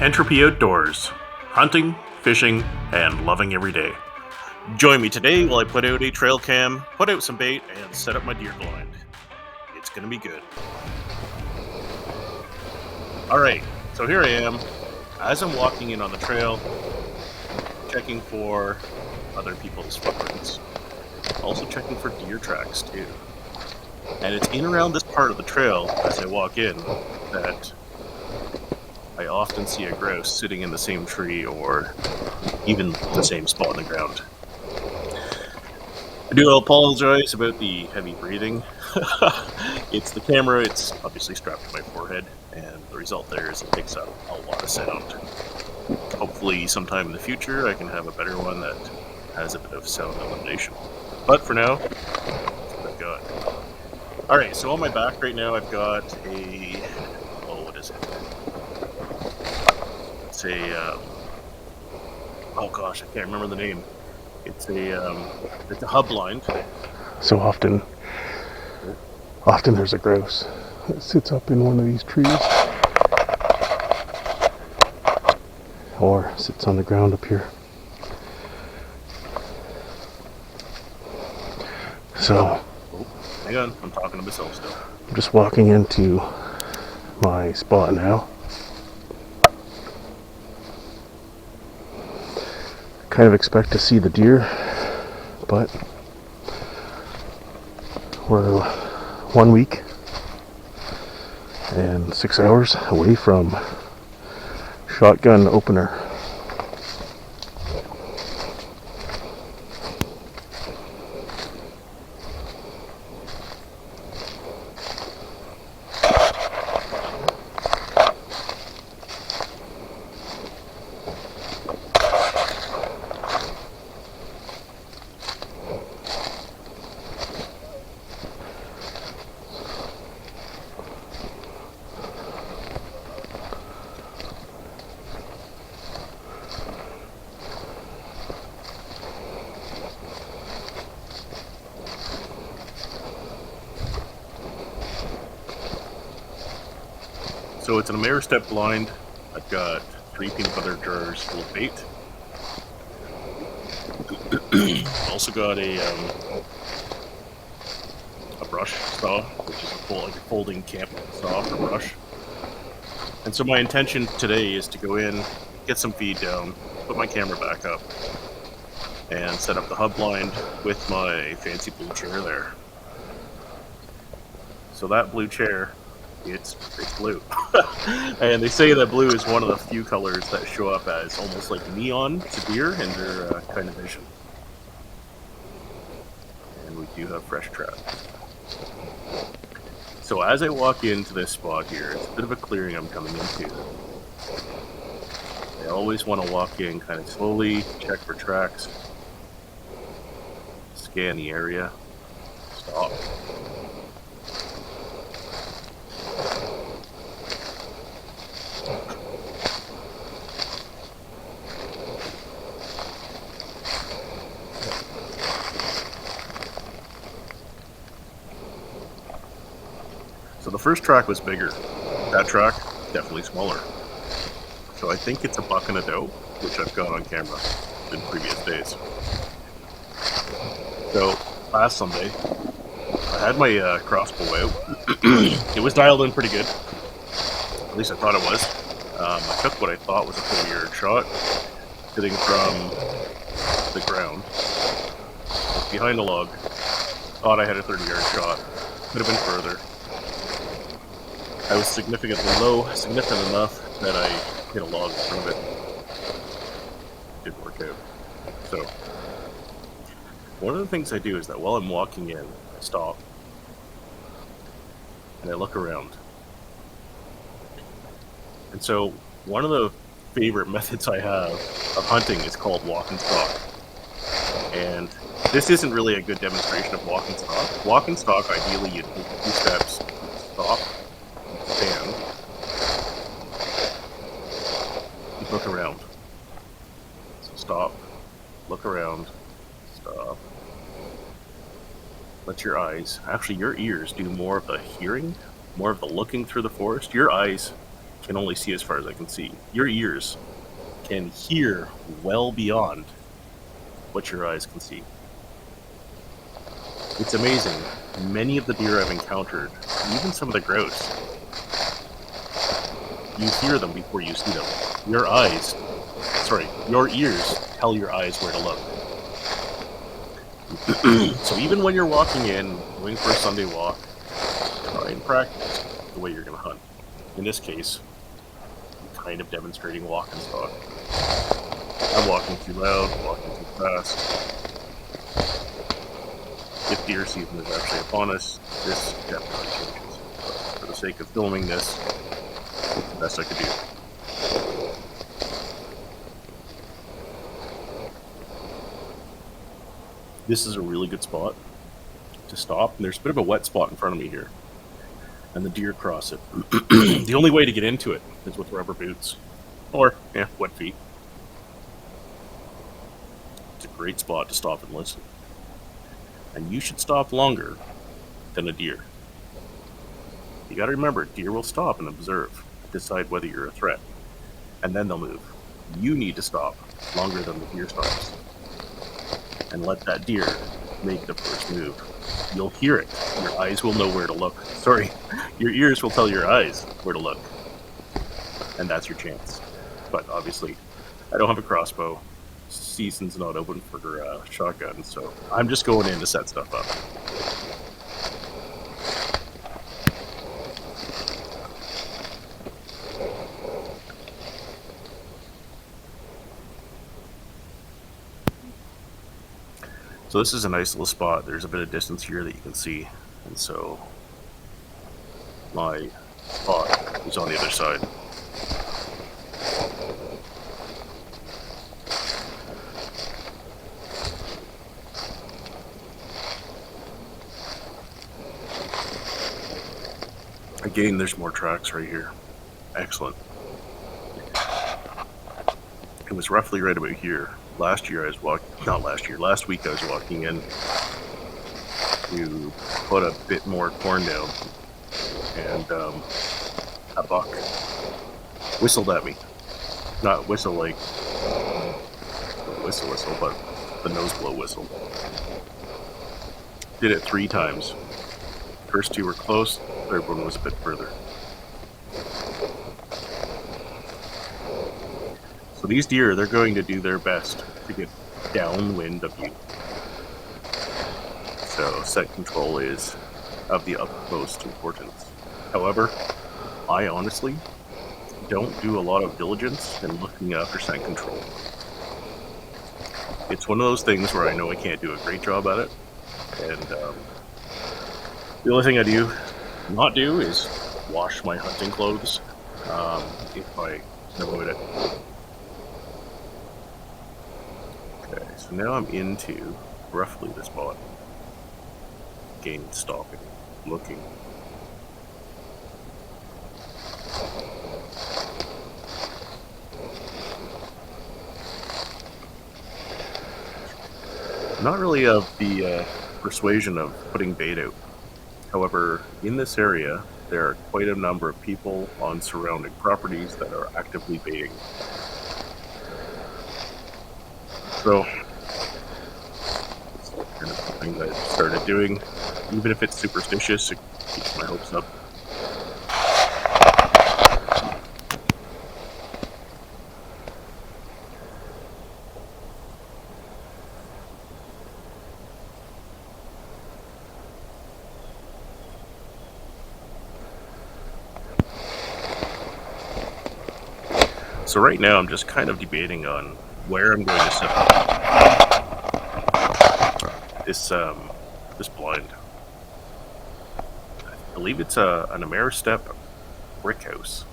Entropy Outdoors. Hunting, fishing, and loving every day. Join me today while I put out a trail cam, put out some bait, and set up my deer blind. It's gonna be good. Alright, so here I am. As I'm walking in on the trail, checking for other people's footprints. Also checking for deer tracks too. And it's in around this part of the trail as I walk in that I often see a grouse sitting in the same tree or even the same spot on the ground. I do apologize about the heavy breathing. It's the camera, it's obviously strapped to my forehead, and the result there is it picks up a lot of sound. Hopefully sometime in the future I can have a better one that has a bit of sound elimination. But for now, that's what I've got. Alright, so on my back right now I've got a... what is it? It's a... oh gosh, I can't remember the name. It's a hub blind. So often there's a grouse that sits up in one of these trees or sits on the ground up here. So hang on, I'm talking to myself still. I'm just walking into my spot now. Kind of expect to see the deer, but we're 1 week and 6 hours away from shotgun opener. So it's an Ameristep blind. I've got 3 peanut butter jars full of bait. Also got a brush saw, which is like a folding camp saw for brush. And so my intention today is to go in, get some feed down, put my camera back up, and set up the hub blind with my fancy blue chair there. So that blue chair, it's blue. And they say that blue is one of the few colors that show up as almost like neon to deer in their kind of vision. And we do have fresh trout. So as I walk into this spot here, it's a bit of a clearing I'm coming into. I always want to walk in kind of slowly, check for tracks, scan the area, stop. So the first track was bigger. That track, definitely smaller. So I think it's a buck and a doe, which I've got on camera in previous days. So last Sunday, I had my crossbow out. It was dialed in pretty good. At least I thought it was. I took what I thought was a 30-yard shot, sitting from the ground, behind a log. Thought I had a 30-yard shot. Could have been further. I was significantly low, significant enough that I hit a log in front of it. Didn't work out. So, one of the things I do is that while I'm walking in, I stop and I look around. And so, one of the favorite methods I have of hunting is called walk and stalk. And this isn't really a good demonstration of walk and stalk. Walk and stalk, ideally, you take 2 steps, stop, stand, look around. So stop, look around, stop. Let your eyes, actually your ears, do more of the hearing, more of the looking through the forest. Your eyes can only see as far as I can see. Your ears can hear well beyond what your eyes can see. It's amazing. Many of the deer I've encountered, even some of the grouse, you hear them before you see them. Your ears tell your eyes where to look. So even when you're walking in, going for a Sunday walk, try and practice the way you're going to hunt. In this case, I'm kind of demonstrating walk and stalk. I'm walking too loud, walking too fast. If deer season is actually upon us, this definitely changes. But for the sake of filming this, it's the best I could do. This is a really good spot to stop. And there's a bit of a wet spot in front of me here, and the deer cross it. The only way to get into it is with rubber boots, or wet feet. It's a great spot to stop and listen. And you should stop longer than a deer. You gotta remember, deer will stop and observe, decide whether you're a threat, and then they'll move. You need to stop longer than the deer stops, and let that deer make the first move. You'll hear it. Your eyes will know where to look. Sorry, your ears will tell your eyes where to look. And that's your chance. But obviously, I don't have a crossbow. Season's not open for shotguns, so I'm just going in to set stuff up. So this is a nice little spot. There's a bit of distance here that you can see, and so my spot is on the other side. Again, there's more tracks right here. Excellent. It was roughly right about here. Last week I was walking in to put a bit more corn down, and a buck whistled at me. Not whistle like whistle, but the nose blow whistle. Did it 3 times. First 2 were close, third one was a bit further. So these deer, they're going to do their best to get downwind of you. So scent control is of the utmost importance. However, I honestly don't do a lot of diligence in looking after scent control. It's one of those things where I know I can't do a great job at it, and the only thing I not do is wash my hunting clothes if I can avoid it. Okay, so now I'm into roughly the spot. Again, stopping, looking. Not really of the persuasion of putting bait out. However, in this area, there are quite a number of people on surrounding properties that are actively baiting. So, it's kind of something that I started doing. Even if it's superstitious, it keeps my hopes up. So right now I'm just kind of debating on where I'm going to set up this blind. I believe it's an Ameristep brick house.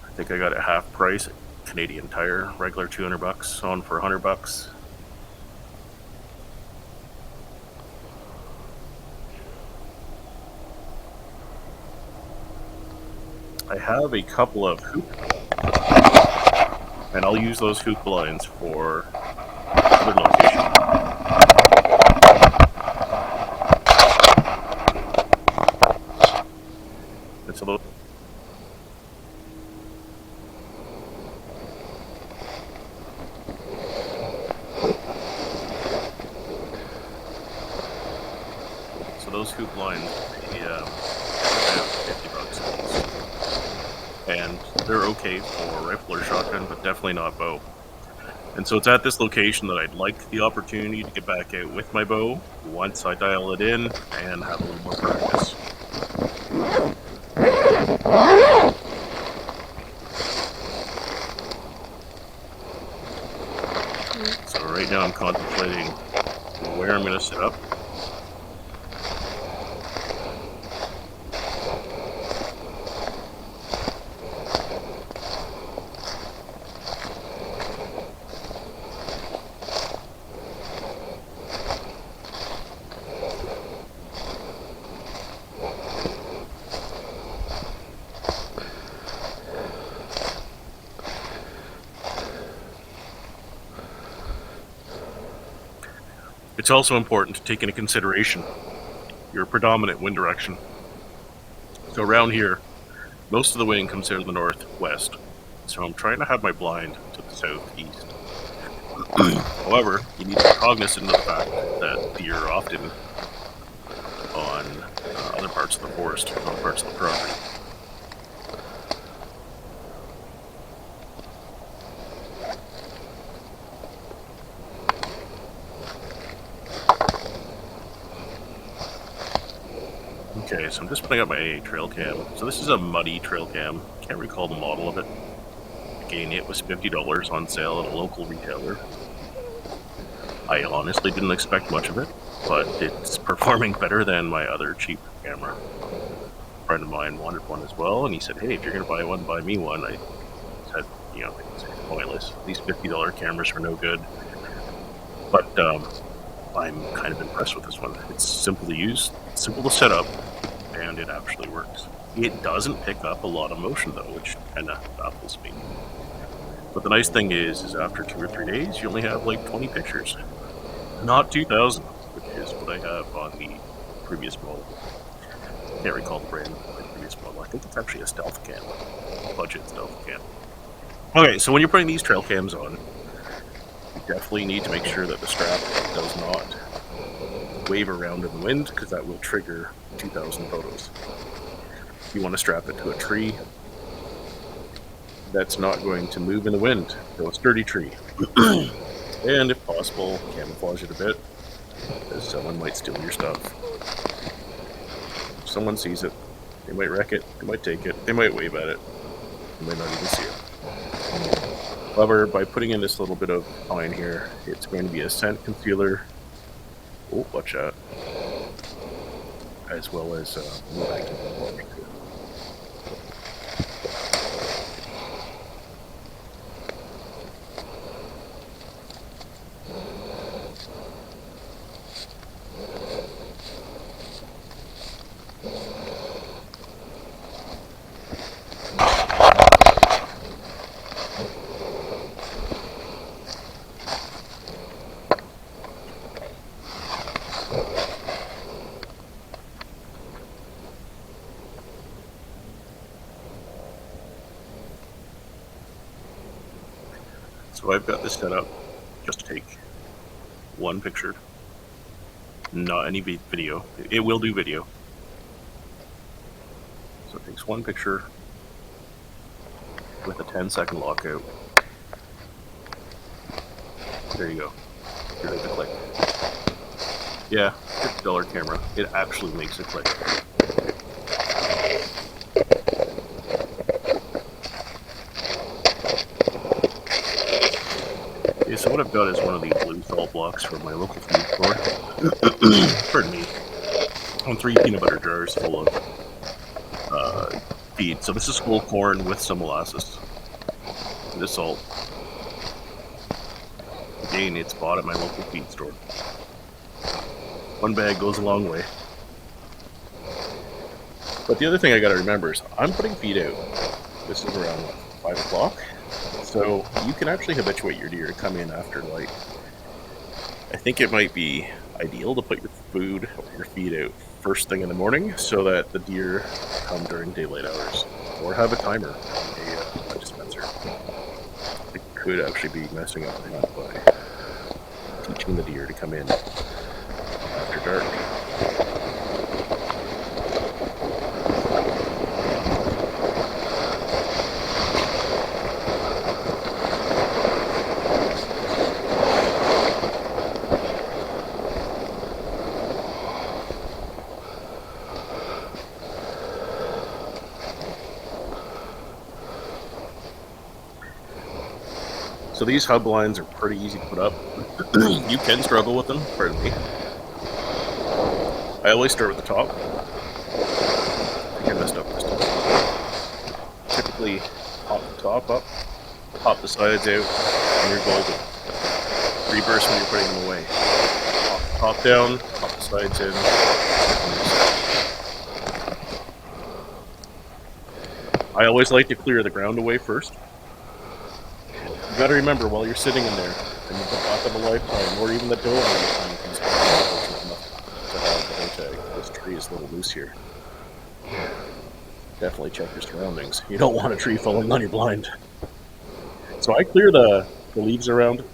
I think I got it half price at Canadian Tire, regular $200, on for $100. I have a couple of hoop, and I'll use those hoop blinds for other locations. And so those hoop blinds, about $50 a piece. And they're okay for rifle or shotgun, but definitely not bow. And so it's at this location that I'd like the opportunity to get back out with my bow once I dial it in and have a little more practice. So right now I'm contemplating where I'm going to set up. It's also important to take into consideration your predominant wind direction. So around here, most of the wind comes out of the northwest, so I'm trying to have my blind to the southeast. However, you need to be cognizant of the fact that deer are often on other parts of the forest, other parts of the property. Okay, so I'm just putting up my trail cam. So this is a muddy trail cam. Can't recall the model of it. Again, it was $50 on sale at a local retailer. I honestly didn't expect much of it, but it's performing better than my other cheap camera. A friend of mine wanted one as well, and he said, hey, if you're going to buy one, buy me one. I said, it's pointless. These $50 cameras are no good. But I'm kind of impressed with this one. It's simple to use, simple to set up, and it actually works. It doesn't pick up a lot of motion though, which kind of baffles me. But the nice thing is after 2 or 3 days, you only have like 20 pictures. Not 2,000, which is what I have on the previous model. Can't recall the brand of the previous model. I think it's actually a stealth cam. Budget stealth cam. Okay, so when you're putting these trail cams on, you definitely need to make sure that the strap does not wave around in the wind, because that will trigger 2,000 photos. You want to strap it to a tree that's not going to move in the wind, so a sturdy tree. And if possible, camouflage it a bit, because someone might steal your stuff. If someone sees it, they might wreck it, they might take it, they might wave at it, they might not even see it. However, by putting in this little bit of pine here, it's going to be a scent concealer. Oh, watch out. As well as vacuum water too. So I've got this set up just to take one picture, not any video. It will do video. So it takes one picture with a 10-second lockout. There you go. Here's the click. Yeah, $50 camera. It actually makes a click. Okay, so what I've got is one of these blue salt blocks from my local food store. Pardon me. On 3 peanut butter jars full of feed. So this is whole corn with some molasses. This salt. Again, it's bought at my local feed store. One bag goes a long way. But the other thing I gotta remember is I'm putting feed out. This is around 5 o'clock. So you can actually habituate your deer to come in after light. I think it might be ideal to put your food or your feed out first thing in the morning so that the deer come during daylight hours. Or have a timer on a dispenser. It could actually be messing up the hunt by teaching the deer to come in after dark. So these hub blinds are pretty easy to put up. You can struggle with them, pardon me. I always start with the top. I think I messed up this time. Typically, pop the top up, pop the sides out, and you're golden. Reverse when you're putting them away. Pop the top down, pop the sides in. I always like to clear the ground away first. You gotta remember, while you're sitting in there, and the back of a lifetime, or even the door of a lifetime comes back to have the whole tag. This tree is a little loose here. Definitely check your surroundings. You don't want a tree falling on your blind. So I clear the leaves around.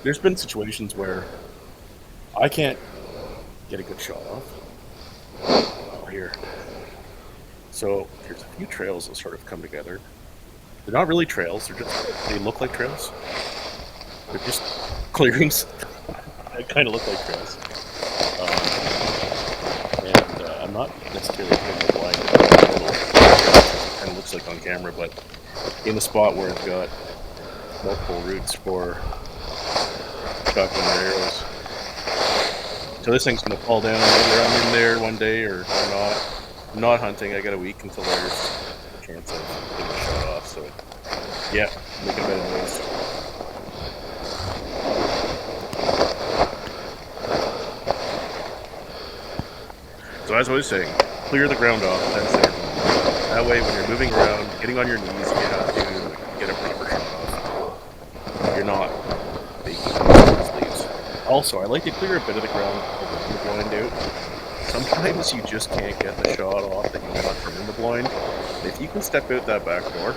There's been situations where I can't get a good shot off. Oh, here. So there's a few trails that sort of come together. They're not really trails. They look like trails. They're just clearings that kind of look like trails. And I'm not necessarily putting the blind. It kind of looks like on camera, but in the spot where I've got multiple routes for shotgun arrows. So this thing's gonna fall down whether I'm in there one day or not. I'm not hunting. I got a week until there's a chance of getting a shot off. So yeah, making a bit of noise. So as I was saying, clear the ground off. That's it. That way, when you're moving around, getting on your knees, you have to get a proper shot off. You're not baking these leaves. Also, I like to clear a bit of the ground around the blind out. Sometimes you just can't get the shot off that you want from in the blind. If you can step out that back door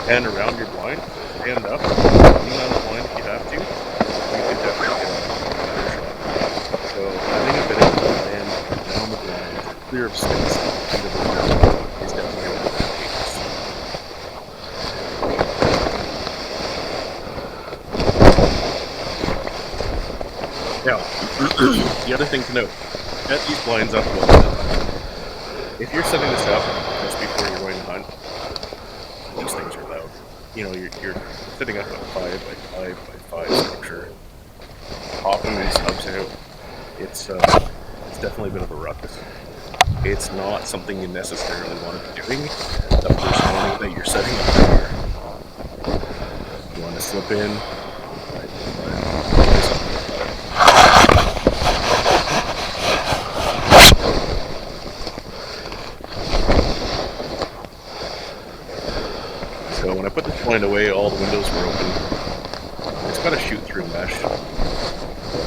and around your blind, stand up, lean on the blind if you have to, you can definitely get a better shot. So having a bit of land down the blind, clear of space into the blind is definitely advantageous. Now, the other thing to note, set these blinds up well enough. If you're setting this up just before you're going to hunt, these things are loud. You know, you're setting up a 5x5x5 structure, popping these hubs out. It's definitely a bit of a ruckus. It's not something you necessarily want to be doing the first morning that you're setting up there. You want to slip in. So when I put this blind away, all the windows were open. It's got a shoot-through mesh.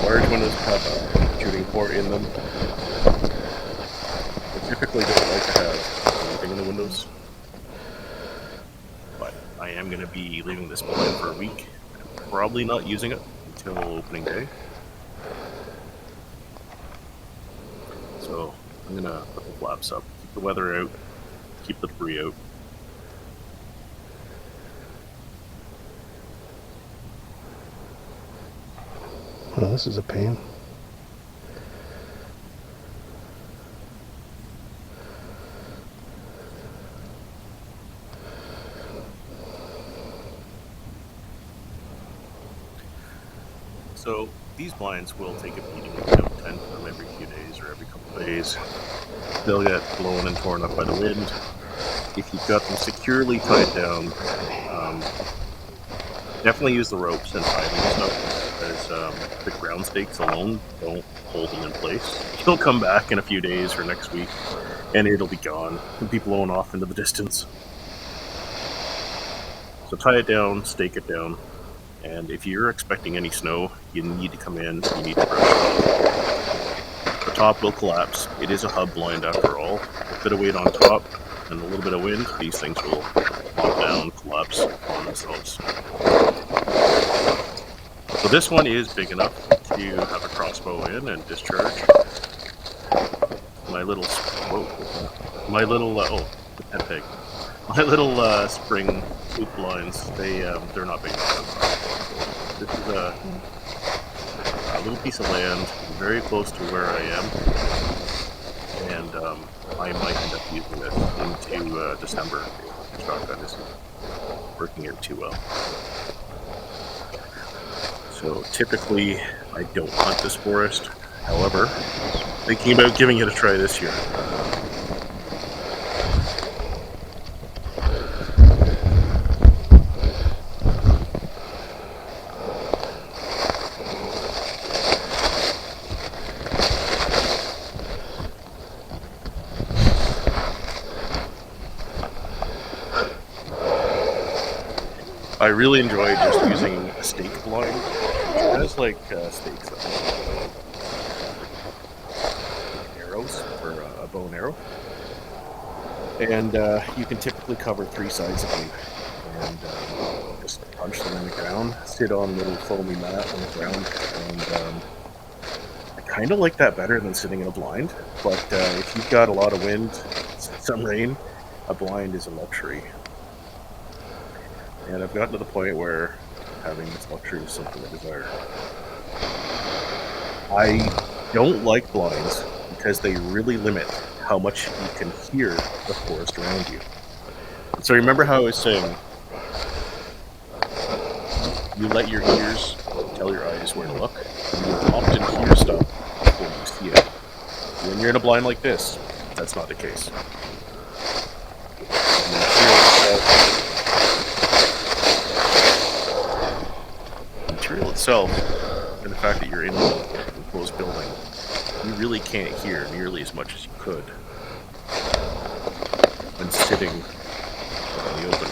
Large windows have a shooting port in them. I typically don't like to have anything in the windows. But I am going to be leaving this blind for a week. Probably not using it until opening day. So I'm going to put the flaps up, keep the weather out, keep the debris out. Oh, this is a pain. So these blinds will take a beating if you don't tend to them every few days or every couple of days. They'll get blown and torn up by the wind. If you've got them securely tied down, definitely use the ropes and tie them and stuff. Because the ground stakes alone don't hold them in place. You'll come back in a few days or next week, and it'll be gone. It'll be blown off into the distance. So tie it down, stake it down, and if you're expecting any snow, you need to come in, you need to brush it off. The top will collapse. It is a hub blind after all. A bit of weight on top and a little bit of wind, these things will pop down, collapse on themselves. So this one is big enough to have a crossbow in and discharge. My little spring loop blinds, they're not big enough. This is a little piece of land very close to where I am, and I might end up using it into December. The shotgun isn't working out too well. So typically, I don't hunt this forest. However, thinking about giving it a try this year. I really enjoy just using a stake blind. It has like stakes arrows for a bow and arrow, and you can typically cover 3 sides of them, and just punch them in the ground, sit on a little foamy mat on the ground, and I kind of like that better than sitting in a blind. But if you've got a lot of wind, some rain, a blind is a luxury. And I've gotten to the point where having this luxury is something I desire. I don't like blinds because they really limit how much you can hear the forest around you. So remember how I was saying, you let your ears tell your eyes where to look. You will often hear stuff before you see it. When you're in a blind like this, that's not the case. Material itself, and the fact that you're in an enclosed building, you really can't hear nearly as much as you could when sitting in the open.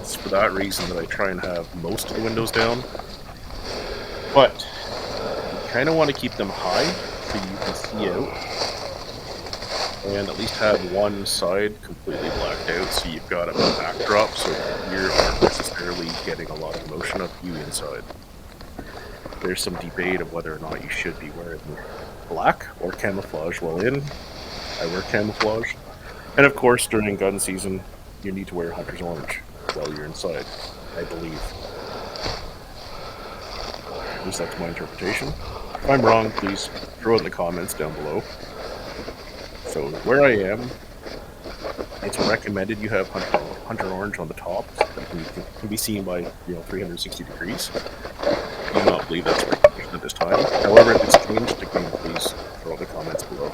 It's for that reason that I try and have most of the windows down, but you kind of want to keep them high so you can see out, and at least have one side completely blacked out so you've got a backdrop so you aren't necessarily getting a lot of motion of you inside. There's some debate of whether or not you should be wearing black or camouflage while in. I wear camouflage. And of course, during gun season, you need to wear hunter's orange while you're inside, I believe. At least that's my interpretation. If I'm wrong, please throw it in the comments down below. So where I am, it's recommended you have hunter orange on the top, so that it can be seen by 360 degrees. I do not believe that's recommended at this time. However, if it's changed, again, please throw in the comments below.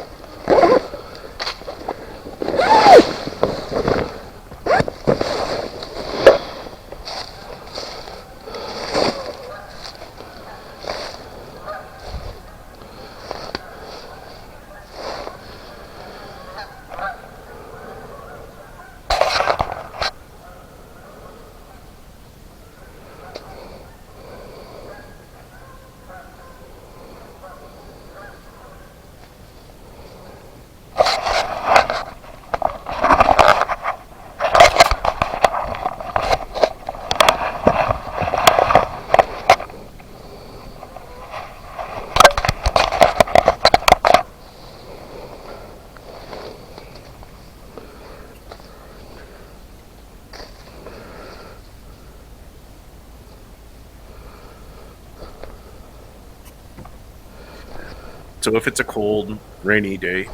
So if it's a cold, rainy day,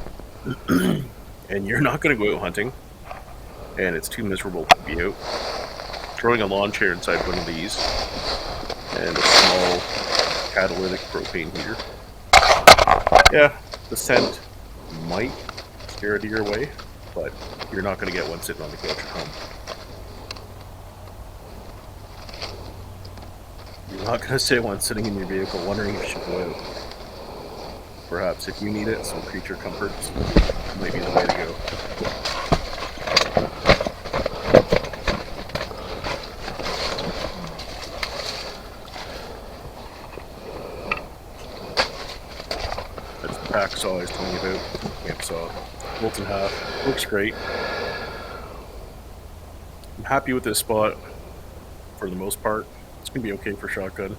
and you're not going to go out hunting, and it's too miserable to be out, throwing a lawn chair inside one of these, and a small catalytic propane heater, yeah, the scent might scare a deer away, but you're not going to get one sitting on the couch at home. You're not going to see one sitting in your vehicle wondering if you should go out. Perhaps if you need it, some creature comforts might be the way to go. That's the pack saw I was telling you about. Camp saw. Bolts in half. Works great. I'm happy with this spot for the most part. It's going to be okay for shotgun.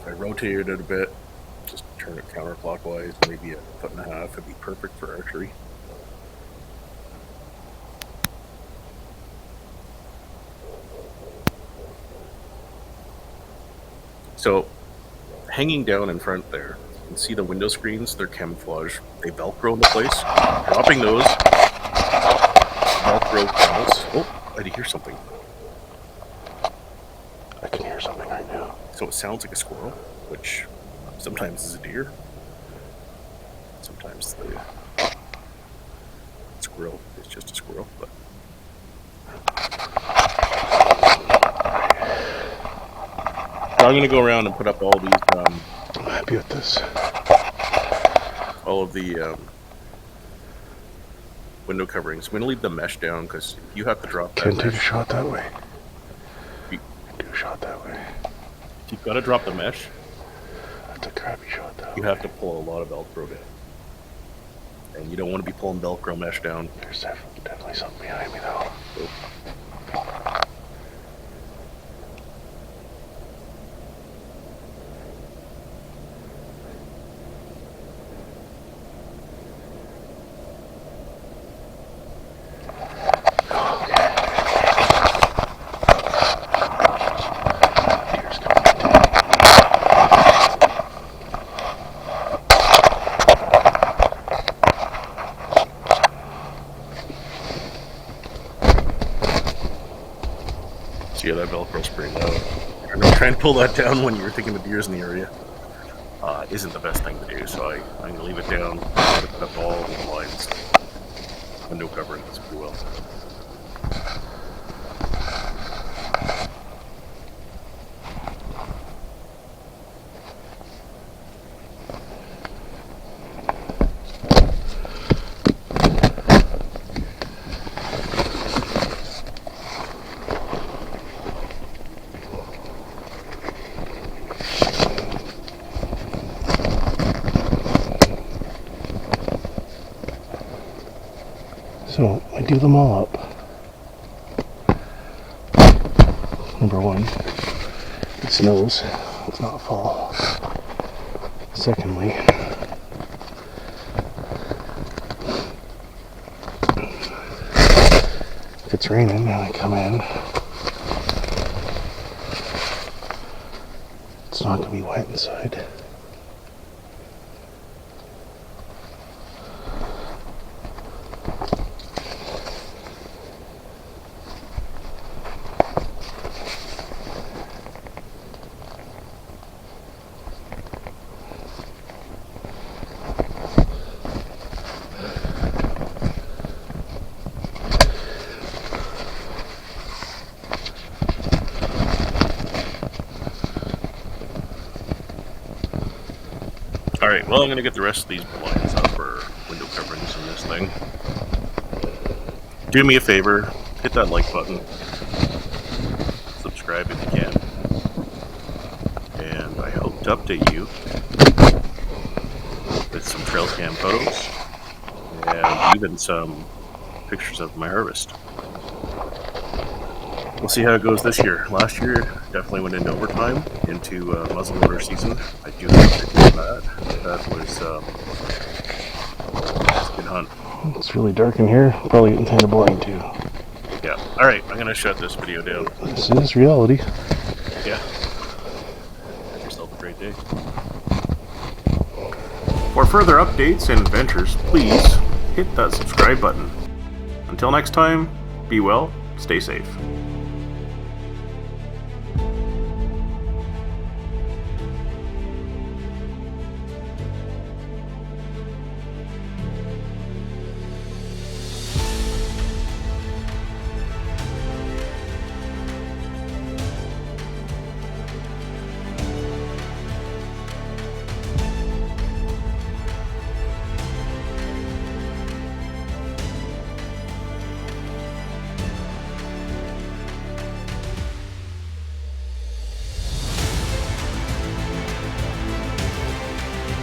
I rotated it a bit, just turn it counterclockwise, maybe 1.5 feet, it'd be perfect for archery. So, hanging down in front there, you can see the window screens, they're camouflage, they Velcro into place. Dropping those, Velcro panels. Oh, I did hear something. So it sounds like a squirrel, which sometimes is a deer. Sometimes the squirrel is just a squirrel, but so I'm gonna go around and put up all these I'm happy with this. all of the window coverings. I'm gonna leave the mesh down because you have to drop that Can't take a mesh. shot that way. You- Do a shot that way. You've got to drop the mesh. That's a crappy shot that You way. have to pull a lot of Velcro down, and you don't want to be pulling Velcro mesh down. There's definitely something behind me though. Deer's coming. See how that Velcro's pretty low. I know trying to pull that down when you're thinking the deer's in the area isn't the best thing to do, so I'm going to leave it down. I'm going to put up all the blinds, window coverings, if you will. So I do them all up. Number one, it snows. It's not fall. Secondly, if it's raining and I come in, it's not going to be wet inside. Alright, well, I'm going to get the rest of these blinds up for window coverings in this thing. Do me a favor, hit that like button, subscribe if you can, and I hope to update you with some trail cam photos and even some pictures of my harvest. We'll see how it goes this year. Last year, definitely went into overtime, into muzzleloader season. I do have to do that. That was a good hunt. It's really dark in here. Probably getting kind of blind too. Yeah. Alright, I'm going to shut this video down. This is reality. Yeah. Have yourself a great day. For further updates and adventures, please hit that subscribe button. Until next time, be well, stay safe.